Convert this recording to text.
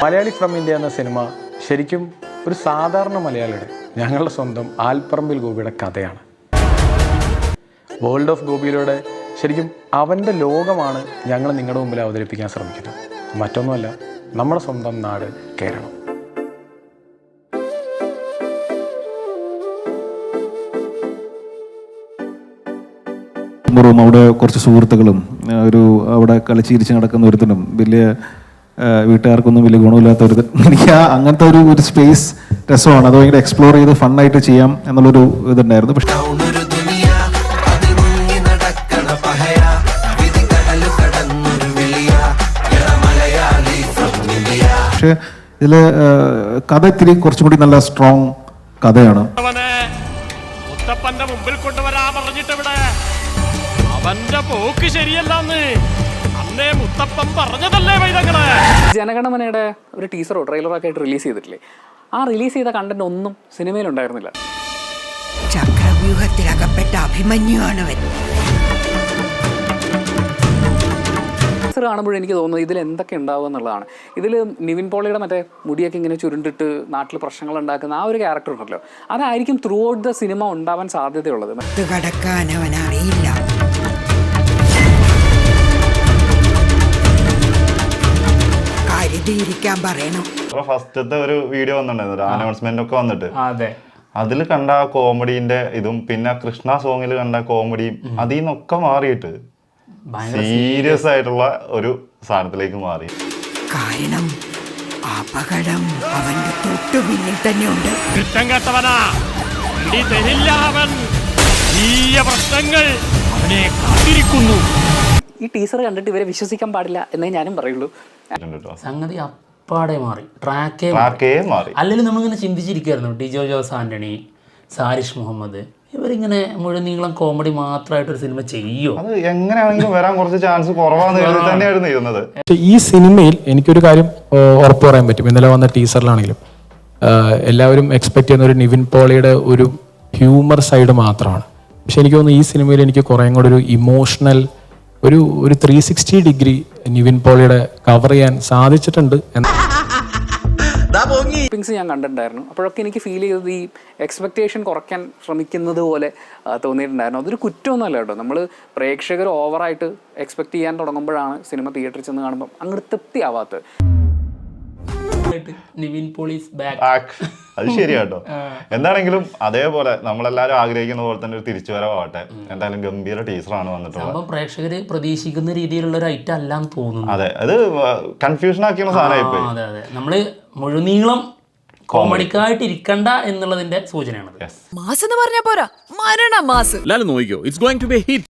Malayali from India എന്ന cinema ശരിക്കും ഒരു സാധാരണ മലയാളിയുടെ, ഞങ്ങളുടെ സ്വന്തം ആൽപ്പറമ്പിൽ ഗോപിയുടെ കഥയാണ്. വേൾഡ് ഓഫ് ഗോപിയിലൂടെ ശരിക്കും അവൻ്റെ ലോകമാണ് ഞങ്ങൾ നിങ്ങളുടെ മുമ്പിൽ അവതരിപ്പിക്കാൻ ശ്രമിക്കുന്നത്. മറ്റൊന്നുമല്ല, നമ്മുടെ സ്വന്തം നാട് കേരളം. അവിടെ കുറച്ച് സുഹൃത്തുക്കളും അവിടെ കളിച്ചിരിച്ച് നടക്കുന്ന ഒരുത്തനും വലിയ വീട്ടുകാർക്കൊന്നും വലിയ ഗുണമില്ലാത്ത ഒരു എനിക്ക് അങ്ങനത്തെ ഒരു സ്പേസ് രസമാണ്. അത് ഭയങ്കര എക്സ്പ്ലോർ ചെയ്ത് ഫണ്ണായിട്ട് ചെയ്യാം എന്നുള്ളൊരു ഇതുണ്ടായിരുന്നു. പക്ഷെ ഇതില് കഥ ഇത്തിരി കുറച്ചും കൂടി നല്ല സ്ട്രോങ് കഥയാണ്. ജനഗണമനയുടെ ഒരു ടീസറോ ട്രെയിലറോ ഒക്കെ ആയിട്ട് റിലീസ് ചെയ്തിട്ടില്ലേ? ആ റിലീസ് ചെയ്ത കണ്ടന്റ് ഒന്നും സിനിമയിലുണ്ടായിരുന്നില്ല. ചക്രവ്യൂഹത്തിലകപ്പെട്ട അഭിമന്യുവാണവൻ. ടീസർ കാണുമ്പോൾ എനിക്ക് തോന്നുന്നത് ഇതിൽ എന്തൊക്കെ ഉണ്ടാവുക എന്നുള്ളതാണ്. ഇതിൽ നിവിൻ പോളിയുടെ മറ്റേ മുടിയൊക്കെ ഇങ്ങനെ ചുരുണ്ടിട്ട് നാട്ടിൽ പ്രശ്നങ്ങൾ ഉണ്ടാക്കുന്ന ആ ഒരു ക്യാരക്ടർ ഉണ്ടല്ലോ, അതായിരിക്കും ത്രൂ ഔട്ട് ദ സിനിമ ഉണ്ടാവാൻ സാധ്യതയുള്ളത്. കടക്കാൻ അവൻ അറിയില്ല. കരുതിയിരിക്കാൻ പറയണം. ഫസ്റ്റത്തെ ഒരു വീഡിയോ വന്നിട്ടുണ്ടായിരുന്നു, അനൗൺസ്മെന്റ് ഒക്കെ വന്നിട്ട്. അതിൽ കണ്ട കോമഡീന്റെ ഇതും പിന്നെ കൃഷ്ണ സോങ്ങിൽ കണ്ട കോമഡിയും അതിൽ നിന്നൊക്കെ മാറിയിട്ട് സീരിയസ് ആയിട്ടുള്ള ഒരു സാധനത്തിലേക്ക് മാറി. കാരണം അപകടം അവന്റെ തൊട്ടു പിന്നിൽ തന്നെ ഉണ്ട്. ഈ ടീസർ കണ്ടിട്ട് ഇവരെ വിശ്വസിക്കാൻ പാടില്ല എന്നേ ഞാനും പറയുള്ളൂ. സംഗതി അപ്പാടെ മാറി, ട്രാക്കേ മാറി. അല്ലെങ്കിൽ നമ്മളിങ്ങനെ ചിന്തിച്ചിരിക്കുകയായിരുന്നു, ഡിജോ ജോസ് ആന്റണി, സാരിഷ് മുഹമ്മദ് ഇവരിങ്ങനെ മുഴുവൻ നീളം കോമഡി മാത്രമായിട്ടൊരു സിനിമ ചെയ്യോ? അത് എങ്ങനെയാണെങ്കിലും വരാൻ കുറച്ച് ചാൻസ് കുറവാന്ന് തന്നെയായിരുന്നു ഇരുന്നത്. പക്ഷേ ഈ സിനിമയിൽ എനിക്കൊരു കാര്യം ഉറപ്പ് പറയാൻ പറ്റും. ഇന്നലെ വന്ന ടീസറിലാണെങ്കിലും എല്ലാവരും എക്സ്പെക്ട് ചെയ്യുന്ന ഒരു നിവിൻ പോളിയുടെ ഒരു ഹ്യൂമർ സൈഡ് മാത്രമാണ്. പക്ഷെ എനിക്ക് തോന്നുന്നു ഈ സിനിമയിൽ എനിക്ക് കുറേയും കൂടെ ഒരു ഇമോഷണൽ ഒരു 360 ഡിഗ്രി നിവിൻ പോളിയുടെ കവർ ചെയ്യാൻ സാധിച്ചിട്ടുണ്ട്. ഞാൻ കണ്ടിട്ടുണ്ടായിരുന്നു. അപ്പോഴൊക്കെ എനിക്ക് ഫീൽ ചെയ്തത് ഈ എക്സ്പെക്റ്റേഷൻ കുറയ്ക്കാൻ ശ്രമിക്കുന്നത് പോലെ തോന്നിയിട്ടുണ്ടായിരുന്നു. അതൊരു കുറ്റമൊന്നുമല്ല കേട്ടോ. നമ്മൾ പ്രേക്ഷകർ ഓവറായിട്ട് എക്സ്പെക്ട് ചെയ്യാൻ തുടങ്ങുമ്പോഴാണ് സിനിമ തിയേറ്ററിൽ ചെന്ന് കാണുമ്പോൾ അങ്ങോട്ട് തൃപ്തിയാവാത്തത്. നിവിൻ പോളീസ് ബാക്ക് അത് ശരിയാട്ടോ. എന്താണെങ്കിലും അതേപോലെ നമ്മളെല്ലാരും ആഗ്രഹിക്കുന്ന പോലെ തന്നെ ഒരു തിരിച്ചുവരവാകട്ടെ. എന്തായാലും ഗംഭീര ടീച്ചറാണ് വന്നിട്ടുള്ളത്. പ്രേക്ഷകര് പ്രതീക്ഷിക്കുന്ന രീതിയിലുള്ള ഒരു ഐറ്റം അല്ലാന്ന് തോന്നുന്നു. അതെ, അത് കൺഫ്യൂഷൻ ആക്കിയുള്ള സാധനമായി. അതെ അതെ, നമ്മള് മുഴുനീളം കോമഡിക്കായിട്ട് ഇരിക്കണ്ട എന്നുള്ളതിന്റെ സൂചനയാണ്. മാസ് എന്ന് പറഞ്ഞാ പോരാ, മരണ മാസ്. നോക്കിയോ, it's going to be hit.